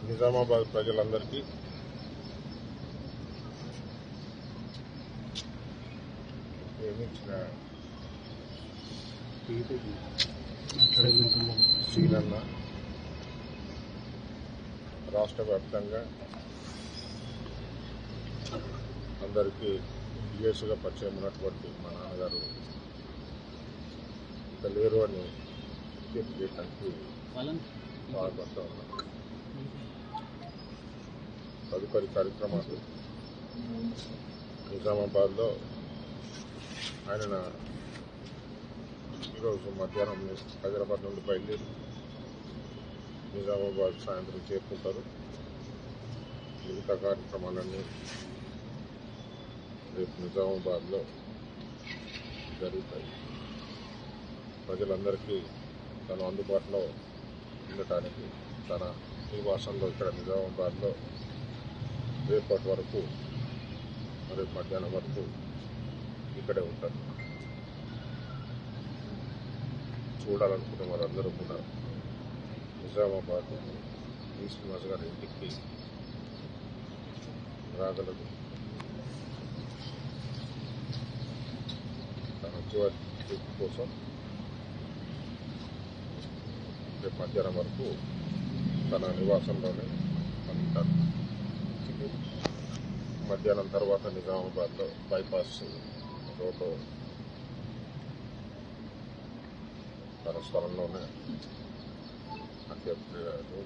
నిజామాబాద్ ప్రజలందరికీ ప్రేమించిన శ్రీనన్న రాష్ట్ర వ్యాప్తంగా అందరికీ యూఎస్గా పరిచయం ఉన్నటువంటి మా నాన్నగారు ఇక లేరు అని తెలియజేయడానికి బాధపడుతూ ఉన్నాం. తదుపరి కార్యక్రమాలు నిజామాబాద్లో ఆయన ఈరోజు మధ్యాహ్నం హైదరాబాద్ నుండి బయలుదేరి నిజామాబాద్ సాయంత్రం చేరుకుంటారు. మిగతా కార్యక్రమాలన్నీ రేపు నిజామాబాద్లో జరుగుతాయి. ప్రజలందరికీ తను అందుబాటులో ఉండటానికి తన నివాసంలో ఇక్కడ నిజామాబాద్లో రేపటి వరకు రేపు మధ్యాహ్నం వరకు ఇక్కడే ఉంటారు. చూడాలనుకున్న వారందరూ కూడా నిజామాబాద్ శ్రీనివాస్ గారి ఇంటికి రాగలరు. తన చివరి ట్రిప్ కోసం రేపు మధ్యాహ్నం వరకు తన నివాసంలోనే ఉంటారు. మధ్యాహ్నం తర్వాత నిజామాబాద్లో బైపాస్ రోడ్డు తన స్థలంలోనే అంత్యక్రియలు